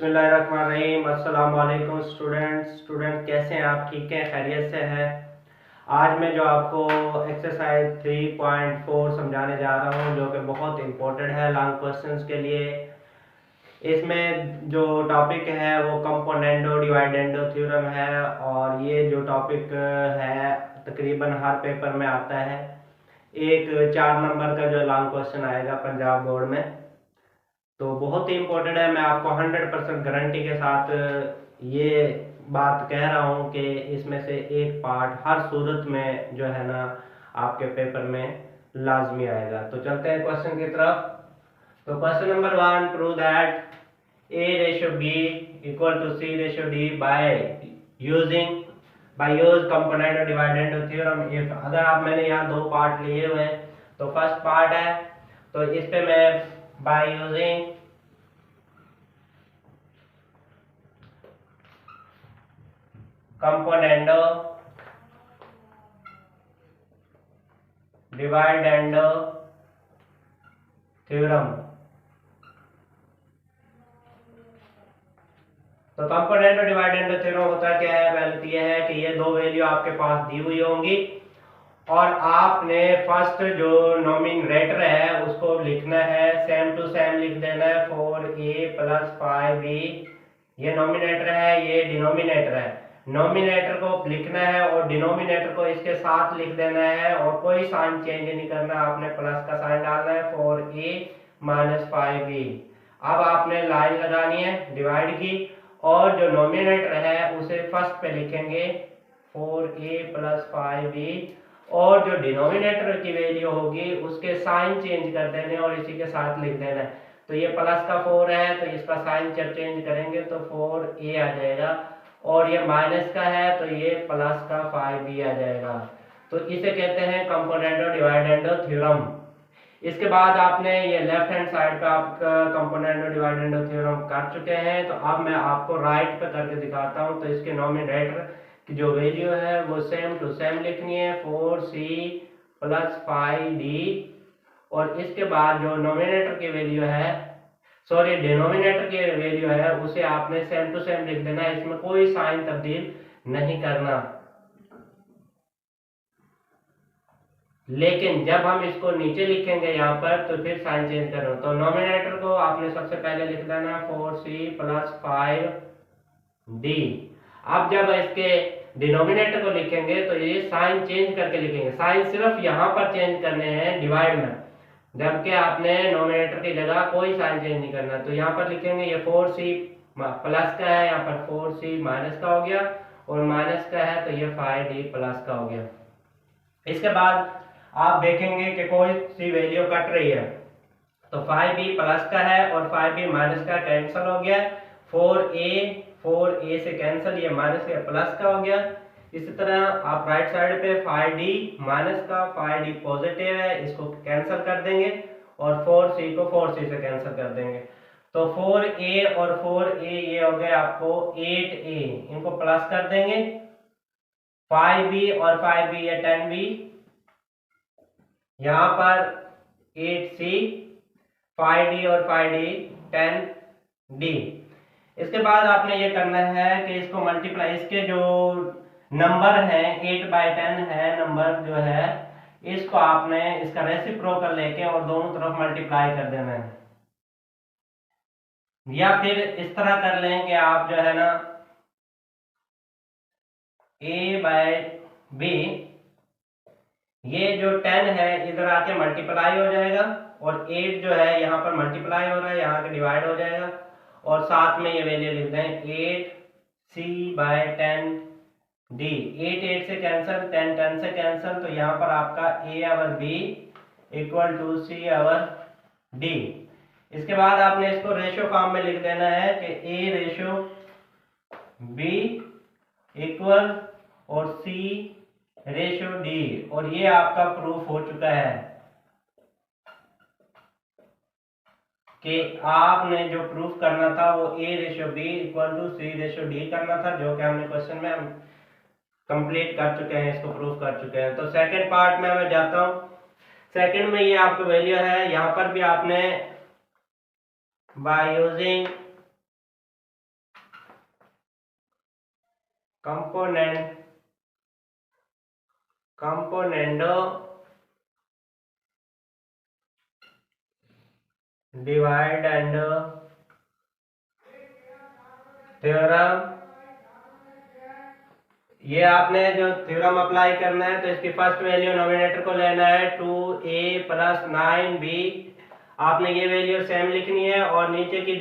बिस्मिल्लाहिर्रहमानिर्रहीम। अस्सलाम वालेकुम स्टूडेंट कैसे हैं आप? ठीक हैं, खैरियत से हैं? आज मैं जो आपको एक्सरसाइज 3.4 समझाने जा रहा हूं, जो कि बहुत इंपॉर्टेंट है लॉन्ग क्वेश्चंस के लिए। इसमें जो टॉपिक है वो कंपोनेंडो डिवाइडेंडो थ्योरम है, और ये जो टॉपिक है तकरीबन हर पेपर में आता है। एक 4 नंबर का जो लॉन्ग क्वेश्चन आएगा पंजाब बोर्ड में, तो बहुत ही इम्पोर्टेंट है। मैं आपको 100% गारंटी के साथ ये बात कह रहा हूँ कि इसमें से एक पार्ट हर सूरत में जो है ना आपके पेपर में लाजमी आएगा। तो चलते हैं क्वेश्चन की तरफ। तो question number 1, prove that A/B equal to C/D by use component dividend theorem. If अगर आप मैंने यहाँ दो पार्ट लिए हुए हैं, तो फर्स्ट पार्ट है तो इस पे मैं bye using componendo dividendo theorem. तो कंपोनेंडो डिवाइडेंडो थ्योरम होता क्या है? पहले तो यह है कि ये दो वैल्यू आपके पास दी हुई होंगी, और आपने फर्स्ट जो नोमिनेटर है उसको लिखना है, सेम टू सेम लिख देना है 4a प्लस 5b। ये नोमिनेटर है, ये डिनोमिनेटर है। नोमिनेटर को लिखना है और डिनोमिनेटर को इसके साथ लिख देना है, और कोई साइन चेंज नहीं करना, आपने प्लस का साइन डालना है 4a माइनस 5b। अब आपने लाइन लगानी है डिवाइड की, और जो नोमिनेटर है उसे फर्स्ट पे लिखेंगे 4a प्लस 5b, और जो डिनोमिनेटर की वैल्यू होगी उसके साइन चेंज कर देने और इसी के साथ लिख देना है। तो ये प्लस का 4 है तो इसका साइन जब चेंज करेंगे तो 4a आ जाएगा, और ये माइनस का है तो ये प्लस का 5b आ जाएगा। तो इसे कहते हैं कंपोनेंडो डिवाइडेंडो थ्योरम। इसके बाद आपने ये लेफ्ट हैंड साइड पे आपका कंपोनेंडो डिवाइडेंडो थ्योरम कर चुके हैं, तो अब मैं आपको राइट पे करके दिखाता हूँ। तो इसके नोमिनेटर की जो वैल्यू है वो सेम टू सेम लिखनी है 4c प्लस 5d, और इसके बाद जो नोमिनेटर की वैल्यू है, सॉरी डिनोमिनेटर की वैल्यू है, उसे आपने सेम टू सेम लिख देना है, इसमें कोई साइन तब्दील नहीं करना। लेकिन जब हम इसको नीचे लिखेंगे यहाँ पर तो फिर साइन चेंज करो। तो नोमिनेटर को आपने सबसे पहले लिख देना 4c प्लस 5d। अब जब इसके डिनोमिनेटर को लिखेंगे तो ये साइन चेंज करके लिखेंगे, साइन सिर्फ यहाँ पर चेंज करने हैं डिवाइड में, जबकि आपने नोमिनेटर की जगह कोई साइन चेंज नहीं करना। तो यहाँ पर लिखेंगे ये 4c प्लस का है, यहाँ पर 4c माइनस का हो गया, और माइनस का है तो ये 5d प्लस का हो गया। इसके बाद आप देखेंगे कि कोई सी वैल्यू कट रही है, तो 5b प्लस का है और 5b माइनस का कैंसिल हो गया। 4a से कैंसिल, ये माइनस का प्लस का हो गया। इसी तरह आप राइट साइड पे 5d माइनस का 5d पॉजिटिव है, इसको कैंसिल कर देंगे, और 4c को 4c से कैंसिल कर देंगे। तो 4a और 4a ये हो गए आपको 8a, इनको प्लस कर देंगे। 5b और 5b ये 10b, यहां पर 8c, 5d और 5d 10d। इसके बाद आपने ये करना है कि इसको मल्टीप्लाई, इसके जो नंबर है 8/10 है नंबर जो है, इसको आपने इसका रेसिप्रोकल लेके और दोनों तरफ मल्टीप्लाई कर देना है। या फिर इस तरह कर लें कि आप जो है ना a/b, ये जो 10 है इधर आके मल्टीप्लाई हो जाएगा, और 8 जो है यहाँ पर मल्टीप्लाई हो रहा है, यहाँ के डिवाइड हो जाएगा, और साथ में ये वैल्यू लिख दें 8c/10d। 8 8 से कैंसिल, 10 10 से कैंसिल, तो यहाँ पर आपका a/b इक्वल टू c/d। इसके बाद आपने इसको रेशियो फॉर्म में लिख देना है कि a/b इक्वल और c/d, और ये आपका प्रूफ हो चुका है कि आपने जो प्रूफ करना था वो a/b इक्वल टू c/d करना था, जो कि हमने क्वेश्चन में हम कंप्लीट कर चुके हैं, इसको प्रूफ कर चुके हैं। तो सेकंड पार्ट में मैं जाता हूं। सेकंड में ये आपका वैल्यू है, यहां पर भी आपने by using componendo divide and theorem. ये आपने जो थ्योरम अप्लाई करना है तो इसकी फर्स्ट वैल्यू नोमिनेटर को लेना है 2a प्लस 9b। आपने ये वैल्यू सेम लिखनी है और नीचे की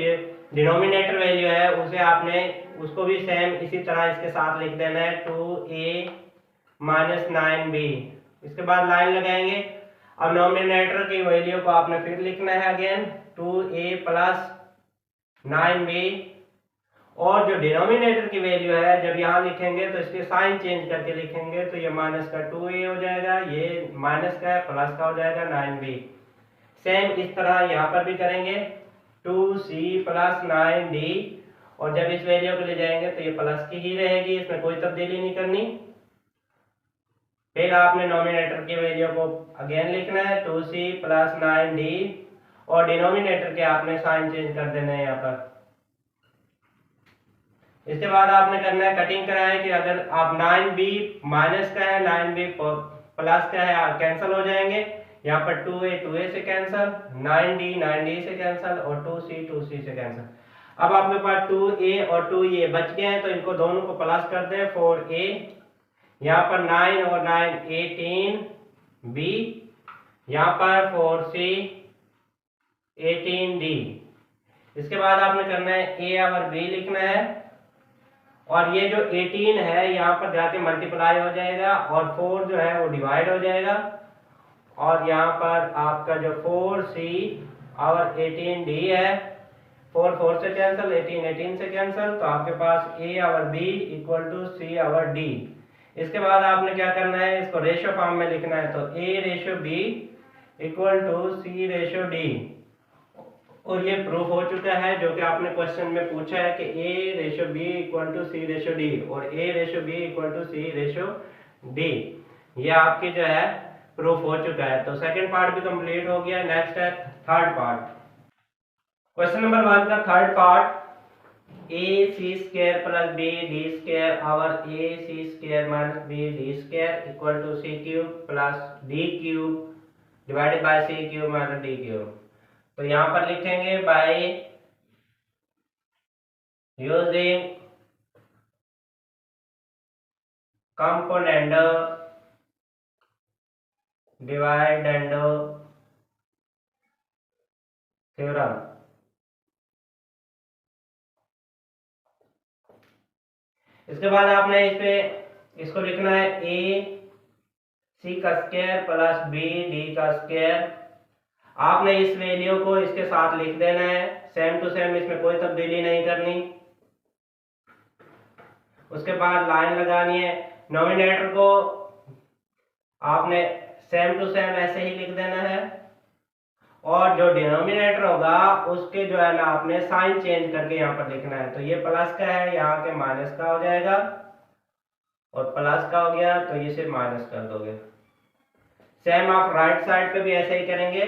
डिनोमिनेटर वैल्यू है उसे आपने उसको भी सेम इसी तरह इसके साथ लिख देना है 2a माइनस 9b। इसके बाद लाइन लगाएंगे। अब नोमिनेटर की वैल्यू को आपने फिर लिखना है अगेन 2a प्लस 9b और जो डिनोमिनेटर की वैल्यू है जब यहाँ लिखेंगे तो इसके साइन चेंज करके लिखेंगे तो ये माइनस का 2a हो जाएगा, ये माइनस का है प्लस का हो जाएगा 9b। सेम इस तरह यहाँ पर भी करेंगे 2c प्लस 9d और जब इस वैल्यू को ले जाएंगे तो ये प्लस की ही रहेगी, इसमें कोई तब्दीली नहीं करनी। फिर आपने नोमिनेटर की वैल्यू को अगेन लिखना है 2c प्लस 9d और डिनोमिनेटर के आपने साइन चेंज कर देना है यहाँ पर। इसके बाद आपने करना है कटिंग करा है कि अगर आप 9b माइनस का है 9b प्लस का है कैंसिल हो जाएंगे। यहाँ पर 2a से कैंसिल, 9d से कैंसिल और 2c से कैंसिल। अब आपके पास 2a और 2a बच गए हैं तो इनको दोनों को प्लस कर दें 4a। यहाँ पर 9 और 9 18b, यहाँ पर 4c 18d। इसके बाद आपने करना है a और b लिखना है और ये जो 18 है यहाँ पर जाके मल्टीप्लाई हो जाएगा और 4 जो है वो डिवाइड हो जाएगा और यहाँ पर आपका जो 4c और 18d है 4 से कैंसिल, 18 से कैंसिल, तो आपके पास a और b इक्वल टू c और d। इसके बाद आपने क्या करना है, इसको रेशियो फॉर्म में लिखना है तो a ratio b equal to c ratio d और ये प्रूफ हो चुका है जो कि आपने क्वेश्चन में पूछा है कि a ratio b equal to c ratio d और a ratio b equal to c ratio d। ये आपकी जो है प्रूफ हो चुका है। तो सेकंड पार्ट भी कंप्लीट हो गया। नेक्स्ट है थर्ड पार्ट। क्वेश्चन नंबर 1 का third part a c square plus b d square और a c square minus b d square equal to c cube plus d cube divided by c cube minus d cube. तो यहाँ पर लिखेंगे by using component divide and theorem. इसके बाद आपने इस पे इसको लिखना है a c का स्क्वायर प्लस b d का स्क्वायर। आपने इस वैल्यू को इसके साथ लिख देना है सेम टू सेम, इसमें कोई तब्दीली नहीं करनी। उसके बाद लाइन लगानी है। नोमिनेटर को आपने सेम टू सेम ऐसे ही लिख देना है और जो डिनोमिनेटर होगा उसके जो है ना आपने साइन चेंज करके यहाँ पर लिखना है। तो ये प्लस का है, यहाँ के माइनस का हो जाएगा और प्लस का हो गया तो इसे माइनस कर दोगे। सेम आप राइट साइड पे भी ऐसे ही करेंगे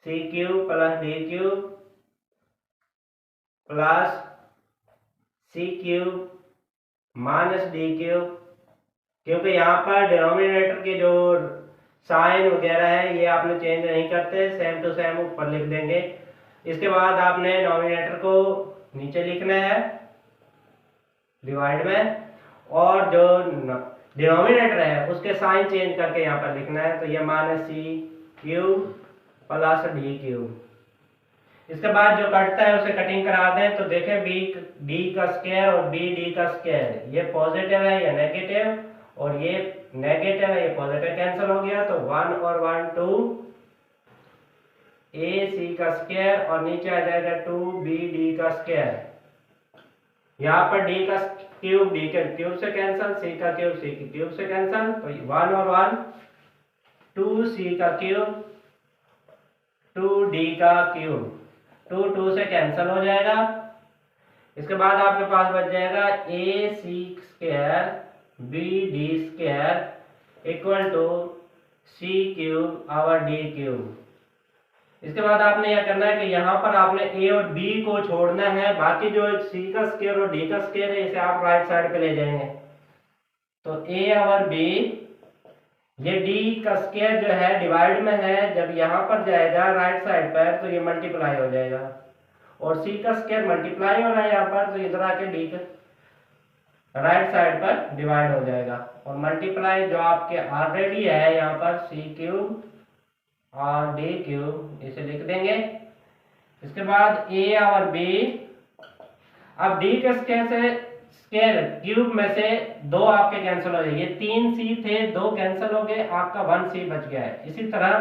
c cube plus d cube plus c cube minus d cube, क्योंकि यहाँ पर डिनोमिनेटर के जो साइन वगैरह है ये आपने चेंज नहीं करते, सेम टू सेम ऊपर लिख देंगे। इसके बाद आपने डिनोमिनेटर को नीचे लिखना है डिवाइड में और जो डिनोमिनेटर है उसके साइन चेंज करके यहाँ पर लिखना है। तो ये minus c cube plus d cube. इसके बाद जो कटता है उसे कटिंग करा दें तो देखें b d का स्क्वायर और b d का स्क्वायर, ये पॉजिटिव है या नेगेटिव और ये नेगेटिव है, ये पॉजिटिव, कैंसिल हो गया। तो 1 और 1 2 a c का स्क्वायर और नीचे आ जाएगा 2 b d का स्क्वायर। यहाँ पर d का क्यूब d के क्यूब से कैंसिल, c का क्यूब c के क्यूब से कैंसिल, तो 1 और 1 2 c का क्यूब 2d का क्यूब, 2 2 से कैंसिल हो जाएगा। इसके बाद आपके पास बच जाएगा a c square b d square equal to c cube और d क्यूब। इसके बाद आपने यह करना है कि यहाँ पर आपने ए और बी को छोड़ना है, बाकी जो सी का स्क्वायर और डी का स्क्वायर है इसे आप राइट साइड पे ले जाएंगे। तो ए और बी, ये डी का स्क्वायर जो है डिवाइड में है, जब यहाँ पर जाएगा राइट साइड पर तो ये मल्टीप्लाई हो जाएगा, और सी का स्क्वायर मल्टीप्लाई हो रहा है यहाँ पर, तो इधर आके डी का राइट साइड पर डिवाइड हो जाएगा, और मल्टीप्लाई जो आपके ऑलरेडी है यहाँ पर सी क्यूब और डी क्यूब, इसे लिख देंगे। इसके बाद ए और बी, अब डी के स्क्वायर से स्क्वायर क्यूब में से 2 आपके कैंसिल हो जाएंगे, 3 सी थे 2 कैंसिल हो गए, आपका 1 सी बच गया है। इसी तरह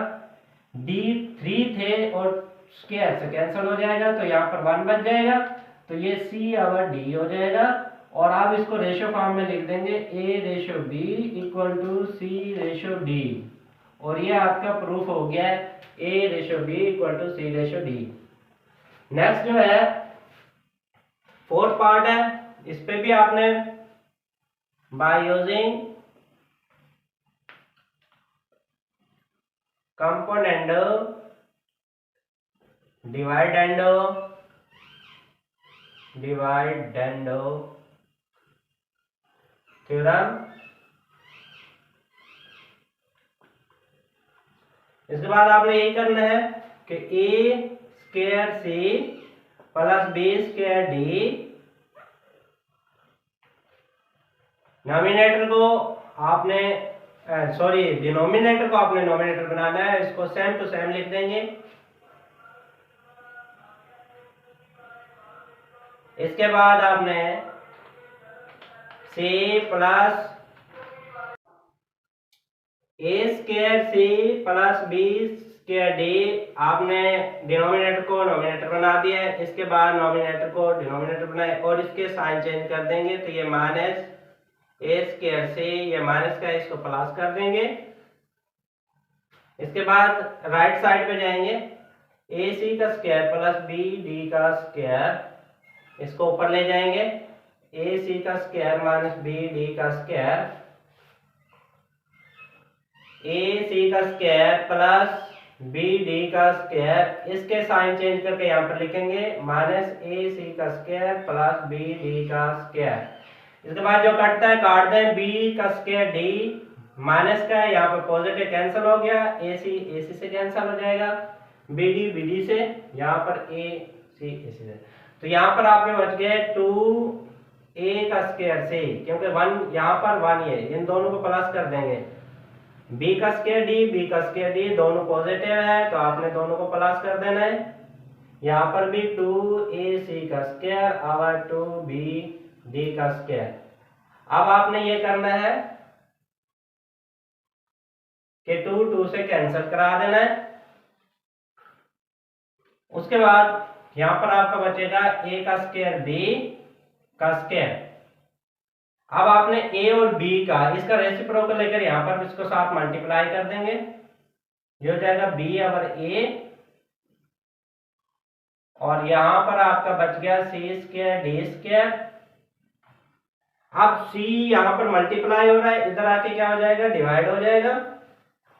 डी 3 थे और स्क्वायर से कैंसिल हो जाएगा, तो यहाँ पर 1 बच जाएगा, तो ये सी और डी हो जाएगा। और आप इसको रेशियो फॉर्म में लिख देंगे A ratio B equal to C ratio D, और ये आपका प्रूफ हो गया है A ratio B equal to C ratio D. Next जो है फोर्थ पार्ट है, इस पे भी आपने by using componendo dividendo theorem, इसके बाद आपने यही करना है कि A square C plus B square D, nominator को आपने डिनोमिनेटर को आपने नॉमिनेटर बनाना है, इसको सेम टू सेम लिख देंगे। इसके बाद आपने C plus A square C plus B square D, आपने डिनोमिनेटर को नॉमिनेटर बना दिया है। इसके बाद नॉमिनेटर को डिनोमिनेटर बनाए और इसके साइन चेंज कर देंगे, तो ये माइनस ए स्क्वायर सी, ये माइनस का इसको प्लस कर देंगे। इसके बाद राइट साइड पे जाएंगे, ए सी का स्क्वायर प्लस बी डी का स्क्वायर, इसको ऊपर ले जाएंगे, ए सी का स्क्वायर माइनस बी डी का स्क्वायर, ए सी का स्क्वायर प्लस बी डी का स्क्वायर, इसके साइन चेंज करके यहाँ पर लिखेंगे माइनस ए सी का स्क्वायर प्लस बी डी का स्क्वायर। इसके बाद जो कटता है काट दें, बी का स्क्वायर डी माइनस का है, यहाँ पर पॉजिटिव कैंसिल हो गया, ए सी से कैंसिल हो जाएगा, बी डी से, यहाँ पर ए सी से, तो यहाँ पर आपके बच गए 2 ए का स्क्वायर सी, क्योंकि 1 यहाँ पर 1 है, इन दोनों को प्लस कर देंगे, बी का स्क्वायर डी दोनों पॉजिटिव है, तो आपने दोनों को प्लस कर देना है। यहाँ पर भी 2 ए सी का स्क्वायर और 2 बी डी का स्क्वायर। अब आपने ये करना है कि 2 से कैंसिल करा देना है। उसके बाद यहाँ पर आपका बचेगा ए का स्क्वायर बी का स्क्वायर। अब आपने ए और बी का इसका रेसिप्रोकल लेकर यहाँ पर इसको साथ मल्टीप्लाई कर देंगे, ये हो जाएगा बी और ए, और यहां पर आपका बच गया सी स्क्वायर डी स्क्वायर। अब सी यहां पर मल्टीप्लाई हो रहा है, इधर आके क्या हो जाएगा, डिवाइड हो जाएगा,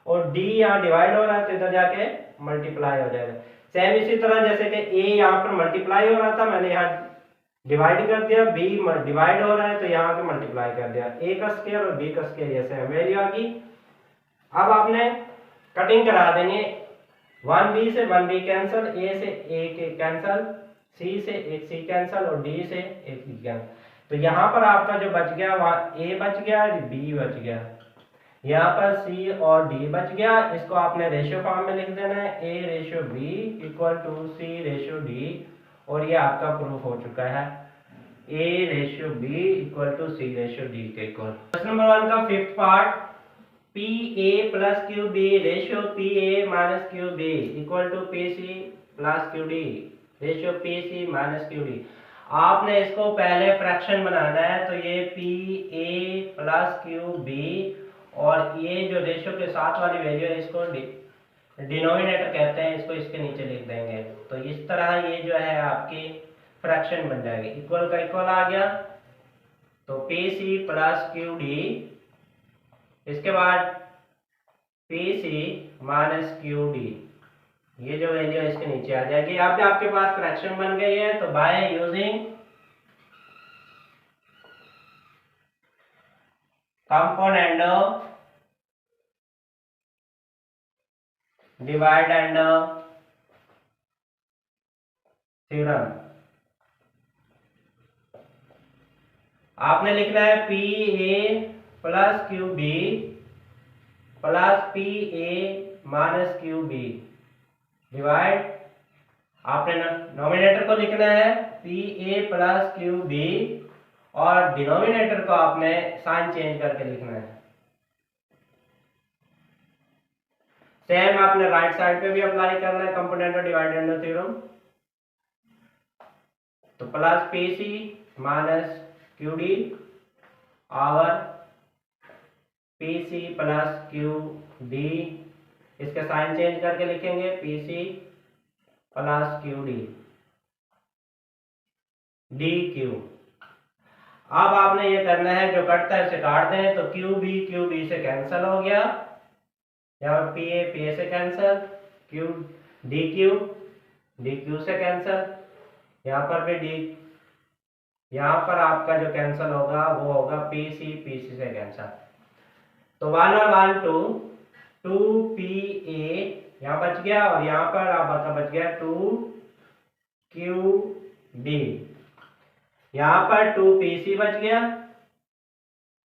और डी यहाँ डिवाइड हो रहा है तो इधर जाके मल्टीप्लाई हो जाएगा। सेम इसी तरह जैसे कि ए यहाँ पर मल्टीप्लाई हो रहा था, मैंने यहाँ डिवाइड कर दिया, बी डिवाइड हो रहा है तो यहाँ पे मल्टीप्लाई कर दिया, ए का स्क्वायर और बी का स्क्वायर ये सेम वैल्यू आ गई। अब आपने कटिंग करा देंगे, 1b से 1b कैंसिल, ए से ए के कैंसिल, सी से एक सी कैंसिल और डी से एक डी कैंसिल। तो यहाँ पर आपका जो बच गया वहाँ ए बच गया, बी बच गया, यहाँ पर सी और डी बच गया। इसको आपने रेशियो फॉर्म में लिख देना है, A ratio B equal to C ratio D, और ये आपका प्रूफ हो चुका है A ratio B equal to C ratio D के इक्वल। क्वेश्चन नंबर 1 का fifth part, P A plus Q B ratio P A minus Q B equal to P C plus Q D ratio P C minus Q D. आपने इसको पहले fraction बनाना है, तो ये P A plus Q B, और ये जो रेशियो के साथ वाली वैल्यू है इसको डिनोमिनेटर कहते हैं, इसको इसके नीचे लिख देंगे। तो इस तरह ये जो है आपकी फ्रैक्शन बन जाएगी, इक्वल का इक्वल आ गया, तो P C plus Q D, इसके बाद P C minus Q D, ये जो वैल्यू है इसके नीचे आ जाएगी। अब आपके पास फ्रैक्शन बन गई है, तो by using component divide and theorem आपने लिखना है P A plus Q B plus P A minus Q B divide, आपने नोमिनेटर को लिखना है P A plus Q B और डिनोमिनेटर को आपने साइन चेंज करके लिखना है। सेम आपने राइट साइड पे भी अप्लाई करना है कंपोनेंट और डिवाइड एंड थ्योरम। तो plus P C minus Q D और P C plus Q D, इसके साइन चेंज करके लिखेंगे P C plus Q D D Q. अब आपने ये करना है, जो कटता है उसे काट दें, तो क्यू बी से कैंसिल हो गया, यहाँ पर पी ए से कैंसिल, क्यू डी क्यू से कैंसिल, यहाँ पर भी डी, यहाँ पर आपका जो कैंसिल होगा वो होगा पी सी से कैंसिल। तो 1 और 1 2 पी ए यहाँ बच गया और यहाँ पर आपका बच गया 2 क्यू डी, यहाँ पर 2 पी सी बच गया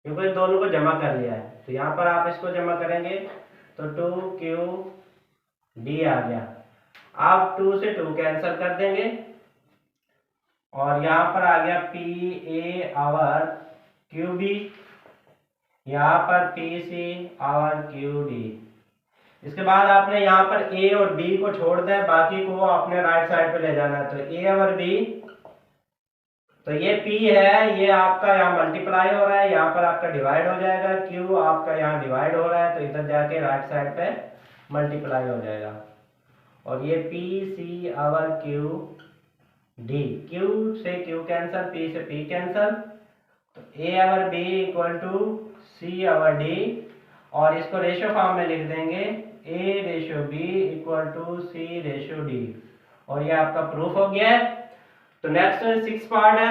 क्योंकि दोनों को जमा कर लिया है। तो यहाँ पर आप इसको जमा करेंगे तो 2 क्यू डी आ गया। आप 2 से 2 कैंसिल कर देंगे और यहाँ पर आ गया P A over Q B, यहाँ पर P C over Q D. इसके बाद आपने यहाँ पर ए और बी को छोड़ दें, बाकी को आपने राइट साइड पे ले जाना है। तो ए और बी, तो ये P है, ये आपका यहाँ मल्टीप्लाई हो रहा है, यहाँ पर आपका डिवाइड हो जाएगा, Q आपका यहाँ डिवाइड हो रहा है, तो इधर जाके राइट साइड पे मल्टीप्लाई हो जाएगा। और ये P C over Q D, Q से Q कैंसिल, P से P कैंसिल, तो A over B equal to C over D, और इसको रेशियो फॉर्म में लिख देंगे A ratio B equal to C ratio D, और ये आपका प्रूफ हो गया है। तो नेक्स्ट 6 पार्ट है,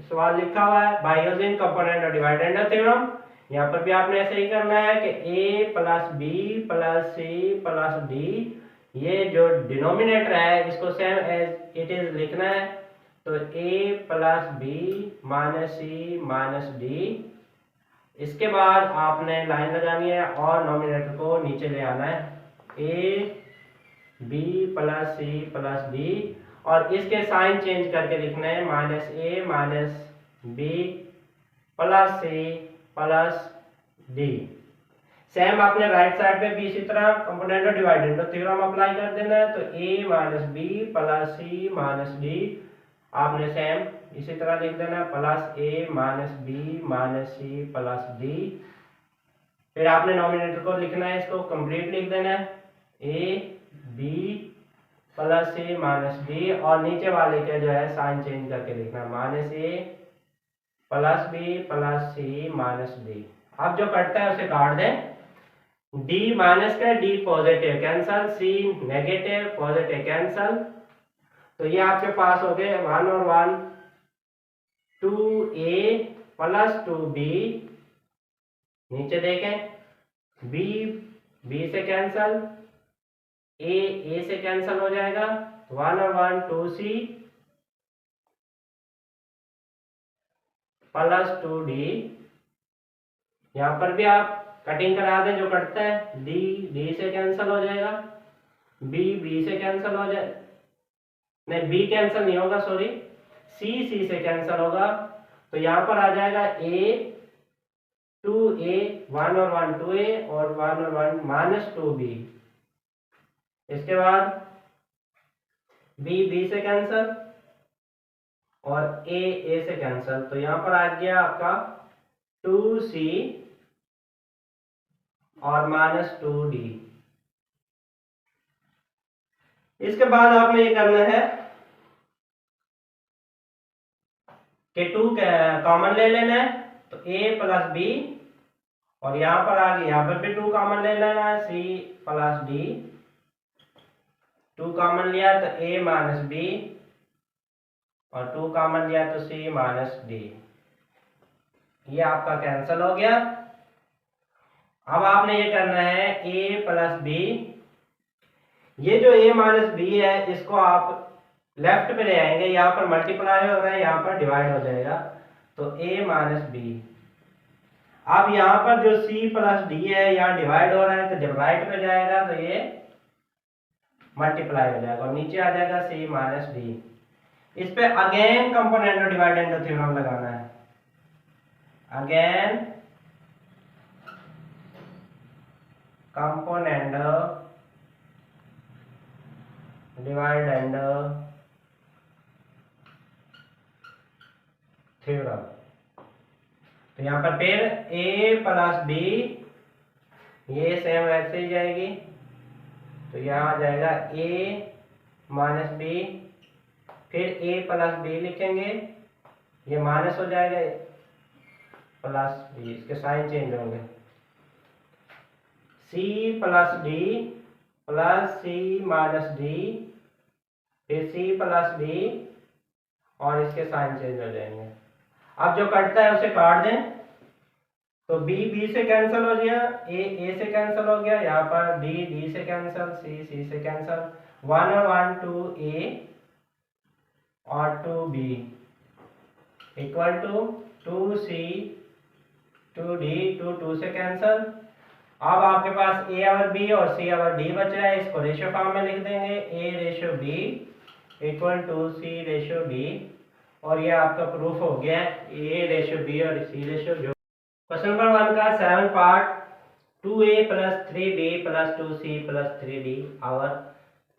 सवाल लिखा हुआ है बाय यूजिंग कंपोनेंट और डिवाइड एंड थ्योरम। यहाँ पर भी आपने ऐसे ही करना है कि a plus B plus C plus D, ये जो डिनोमिनेटर है इसको सेम एज इट इज लिखना है। तो a plus B minus C minus D, इसके बाद आपने लाइन लगानी है और नोमिनेटर को नीचे ले आना है a b plus C plus D, और इसके साइन चेंज करके लिखना है minus A minus B plus C plus D. Same आपने राइट साइड पे भी इसी तरह कंपोनेंट और डिवाइडेंड थ्योरम अप्लाई कर देना है। तो A minus B plus C minus D आपने सेम इसी तरह लिख देना है, plus A minus B minus C plus D. फिर आपने नोमिनेटर को लिखना है, इसको कंप्लीट लिख देना है A B plus C minus D, और नीचे वाले के जो है साइन चेंज करके लिखना माइनस ए plus B plus C minus D. अब जो कटता है उसे काट दें, डी माइनस का डी पॉजिटिव कैंसल, सी नेगेटिव पॉजिटिव कैंसल, तो ये आपके पास हो गए 1 और 1 2a प्लस 2b, नीचे देखें b से कैंसल, ए से कैंसिल हो जाएगा, 1 और 1 2c प्लस 2d, यहाँ पर भी आप कटिंग करा दें, जो कटता है डी से कैंसिल हो जाएगा, बी से कैंसिल हो जाए, नहीं बी कैंसिल नहीं होगा सॉरी, सी से कैंसिल होगा, तो यहाँ पर आ जाएगा a 2a 1 और 1 2a और 1 और 1 माइनस 2b। इसके बाद बी से कैंसिल और ए से कैंसिल, तो यहां पर आ गया आपका 2c और माइनस 2d। इसके बाद आपने ये करना है कि 2 कॉमन ले लेना है, तो a प्लस बी, और यहां पर आ गया, यहाँ पर भी 2 कॉमन ले लेना है, c प्लस डी, 2 कॉमन लिया तो a माइनस बी, और 2 कॉमन लिया तो c माइनस डी। ये आपका कैंसिल हो गया। अब आपने ये करना है a प्लस बी, ये जो a माइनस बी है इसको आप लेफ्ट पे ले आएंगे, यहाँ पर मल्टीप्लाई हो रहा है, यहाँ पर डिवाइड हो जाएगा, तो a माइनस बी। अब यहाँ पर जो c प्लस डी है यहाँ डिवाइड हो रहा है, तो जब राइट पे जाएगा तो ये मल्टीप्लाई हो जाएगा और नीचे आ जाएगा c माइनस डी। इस पे अगेन कंपोनेंट डिवाइडेंड थ्योरम लगाना है, अगेन कंपोनेंट डिवाइडेंड थ्योरम। तो यहाँ पर फिर a प्लस बी, ये सेम वैसे ही जाएगी, तो यहाँ आ जाएगा a माइनस बी, फिर a प्लस बी लिखेंगे, ये माइनस हो जाएगा प्लस बी, इसके साइन चेंज होंगे, c plus D plus c minus D, फिर c प्लस डी और इसके साइन चेंज हो जाएंगे। अब जो कटता है उसे काट दें, तो b b से कैंसिल हो गया, a से कैंसिल हो गया, यहाँ पर d से कैंसिल, c से कैंसिल, 1 और 1 2a और 2b equal to 2c 2d, 2 से कैंसिल। अब आपके पास a और b और c और d बच रहा है, इसको रेशियो फॉर्म में लिख देंगे, a ratio b equal to c ratio d, और ये आपका प्रूफ हो गया a रेशियो b और c रेशियो जो। क्वेश्चन नंबर 1 का 7 part, 2a plus 3b plus 2c plus 3d और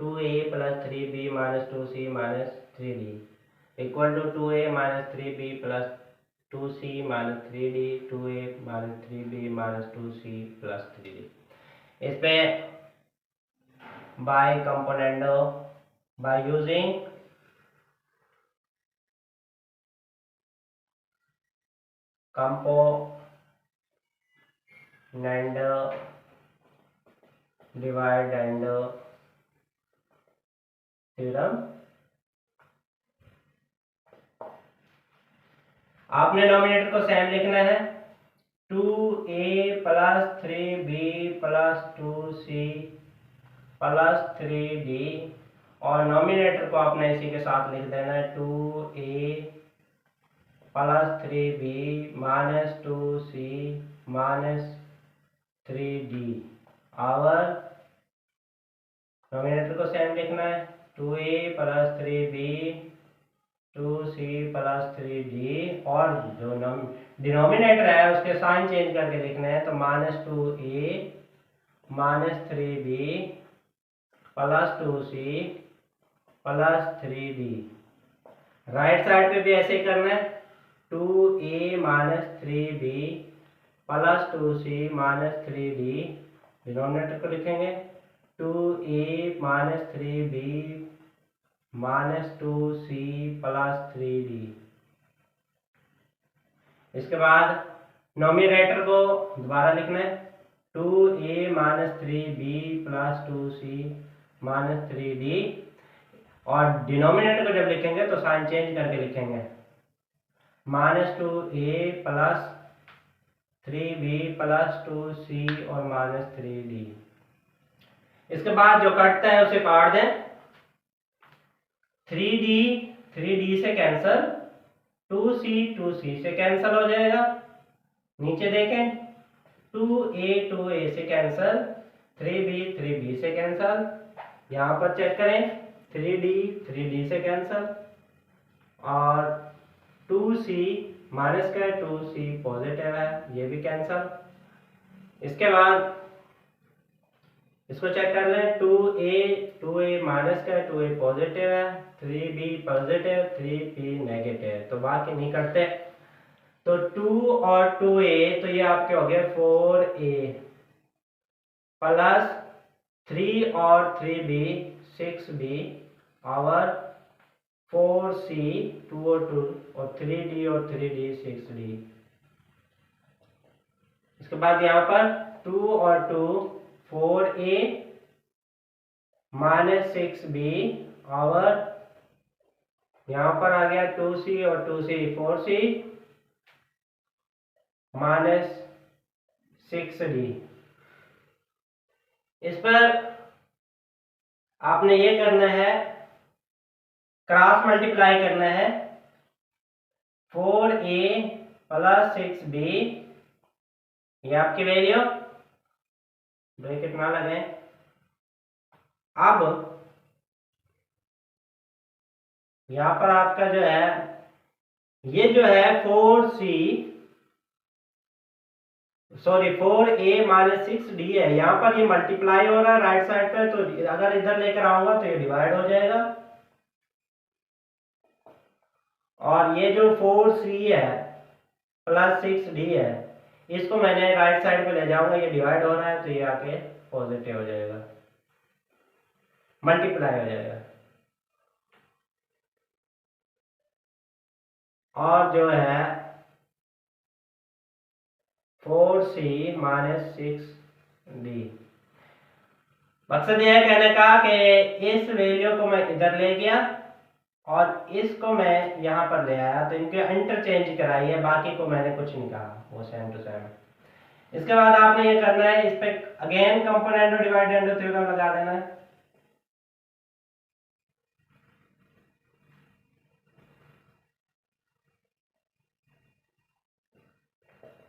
2a plus 3b minus 2c minus 3d equal to 2a minus 3b plus 2c minus 3d, 2a minus 3b minus 2c plus 3d। इस पे by component by using component dividend theorem. आपने nominator को same लिखना है, 2a plus 3b plus 2c plus 3d, और nominator को आपने इसी के साथ लिख देना है 2a plus 3b minus 2c minus 3d, और नॉमिनेटर को सेम लिखना है 2a plus 3b 2c plus 3d, और जो डिनोमिनेटर है उसके साइन चेंज करके लिखने हैं, तो minus 2a minus 3b plus 2c plus 3d। Right side पे भी ऐसे ही करना है, 2a minus 3b plus 2c minus 3d, denominator को लिखेंगे 2a minus 3b minus 2c plus 3d। इसके बाद नॉमिनेटर को दोबारा लिखना है, 2a minus 3b plus 2c minus 3d, और डिनोमिनेटर को जब लिखेंगे तो साइन चेंज करके लिखेंगे, minus 2a plus 3b plus 2c और माइनस 3d। इसके बाद जो कटता है उसे काट दें, 3d से कैंसिल, 2c से कैंसिल हो जाएगा, नीचे देखें 2a से कैंसिल, 3b से कैंसिल, यहाँ पर चेक करें 3d से कैंसिल, और 2c माइनस का 2c पॉजिटिव है, ये भी कैंसिल। इसके बाद इसको चेक कर लें, 2a माइनस का 2a पॉजिटिव है, 3b पॉजिटिव 3b नेगेटिव, तो बाकी नहीं करते, तो 2 और 2a, तो ये आपके हो गए 4a प्लस 3 और 3b 6b और 4c 2 और 2 और 3d और 3d 6d। इसके बाद यहाँ पर 2 और 2 4a -6b और यहाँ पर आ गया 2c और 2c 4c -6d। इस पर आपने ये करना है, क्रॉस मल्टीप्लाई करना है। 4a + 6b, ये आपकी वैल्यू, ब्रैकेट ना लगे। अब यहां पर आपका जो है, ये जो है 4a - 6d है, यहां पर ये मल्टीप्लाई हो रहा है राइट साइड पे, तो अगर इधर लेकर आऊंगा तो ये डिवाइड हो जाएगा। और ये जो 4c है + 6d है, इसको मैंने राइट साइड पे ले जाऊंगा, ये डिवाइड हो रहा है तो ये आके पॉजिटिव हो जाएगा, मल्टीप्लाई हो जाएगा। और जो है 4c - 6d, मकसद यह है कहने का कि इस वैल्यू को मैं इधर ले गया और इसको मैं यहाँ पर ले आया, तो इनके इंटरचेंज कराई है, बाकी को मैंने कुछ नहीं कहा, वो सेम टू सेम। इसके बाद आपने ये करना है, इस पे अगेन कंपोनेंट और डिवाइडेंड थ्योरम लगा देना है।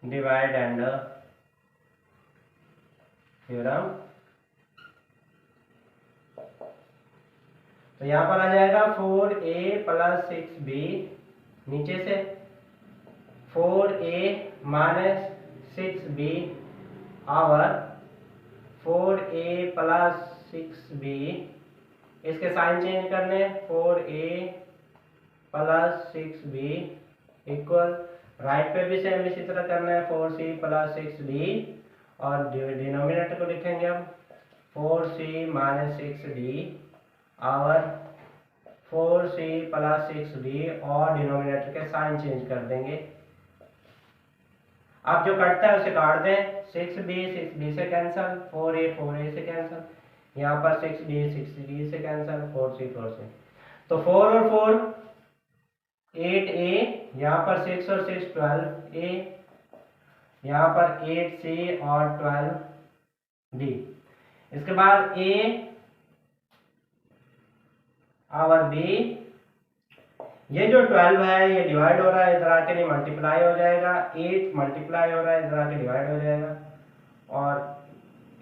डिवाइडेंड थ्योरम, तो यहाँ पर आ जाएगा 4a + 6b, नीचे से 4a - 6b और 4a + 6b, इसके साइन चेंज करने, 4a + 6b इक्वल, राइट पे भी सेम इसी तरह करना है, 4c + 6d और डिनोमिनेटर को लिखेंगे हम 4c - 6d और 4c + 6d और डिनोमिनेटर के साइन चेंज कर देंगे। अब जो कटता है उसे काट दें, 6b से कैंसिल, 4a से कैंसिल, यहाँ पर 6d से कैंसिल, 4c। तो 4 और 4 8a, यहाँ पर 6 और 6 12a, यहाँ पर 8c और 12d। इसके बाद a और b, ये जो 12 है ये डिवाइड हो रहा है, इधर आके नहीं मल्टीप्लाई हो जाएगा, 8 मल्टीप्लाई हो रहा है, इधर आके डिवाइड हो जाएगा, और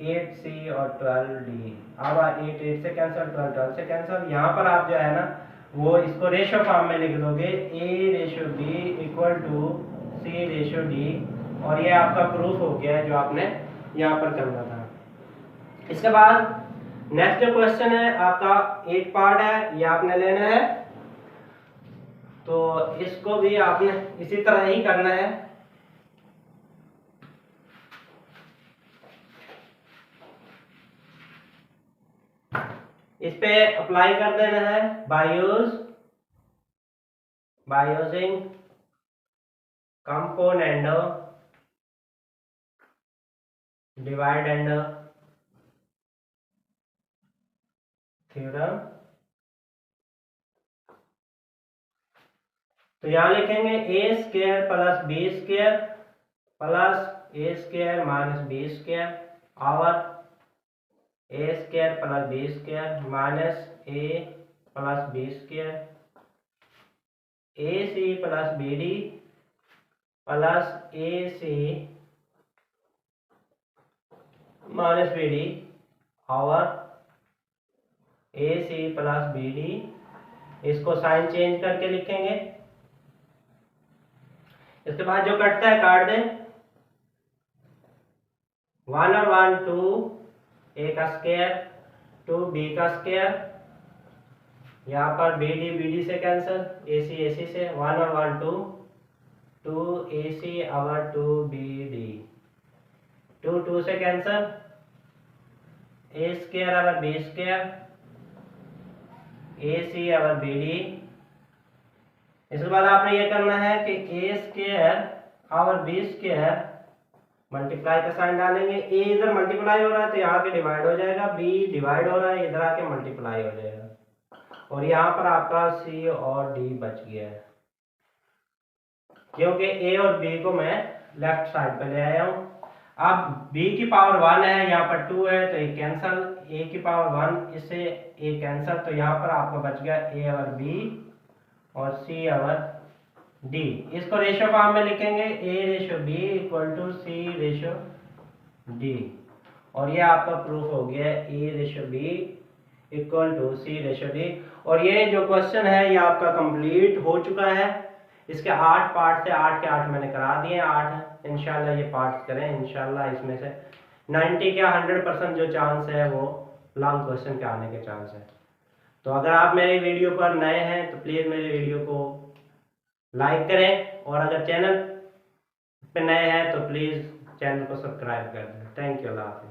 8c और 12d। अब 8 से कैंसिल, 12 से कैंसिल। यहाँ पर आप जो है ना वो इसको रेशियो फॉर्म में लिख दोगे, a/b = c/d, और ये आपका प्रूफ हो गया है जो आपने यहाँ पर करना था। इसके बाद नेक्स्ट जो क्वेश्चन है आपका 8 पार्ट है, ये आपने लेना है, तो इसको भी आपने इसी तरह ही करना है। इस पे अप्लाई कर देना है bye using component dividend theorem. तो यहां लिखेंगे a² + b² + a² - b² और a² + b² - a + b² ac + bd + ac - bd और ac + bd, इसको साइन चेंज करके लिखेंगे। इसके बाद जो कटता है काट दें, 1 और 1 2, a का स्क्वायर 2b², यहाँ पर bd से कैंसिल, ac से, 1 और 1 2, 2ac और 2bd, 2 से कैंसिल, a² और b², ac और bd। इसके बाद आपने ये करना है कि a² और b² मल्टीप्लाई का साइन डालेंगे, ए इधर मल्टीप्लाई हो रहा है तो यहाँ के डिवाइड हो जाएगा, बी डिवाइड हो रहा है इधर आके मल्टीप्लाई हो जाएगा, और यहाँ पर आपका सी और डी बच गया है, क्योंकि ए और बी को मैं लेफ्ट साइड पे ले आया हूँ। अब b की पावर 1 है, यहाँ पर 2 है तो ये कैंसल, a की पावर 1 इससे a कैंसल, तो यहाँ पर आपका बच गया a और b और c और d। इसको रेशियो फॉर्म में लिखेंगे a ratio b equal to c ratio d, और ये आपका प्रूफ हो गया a ratio b equal to c ratio d। और ये जो क्वेश्चन है ये आपका कंप्लीट हो चुका है। इसके 8 पार्ट थे, 8 के 8 मैंने करा दिए, 8 इंशाल्लाह ये पार्ट करें, इंशाल्लाह इसमें से 90 क्या 100% जो चांस है वो लॉन्ग क्वेश्चन के आने के चांस है। तो अगर आप मेरे वीडियो पर नए हैं तो प्लीज़ मेरे वीडियो को लाइक करें, और अगर चैनल पे नए हैं तो प्लीज़ चैनल को सब्सक्राइब कर दें। थैंक यू, अल्लाह हाफिज़।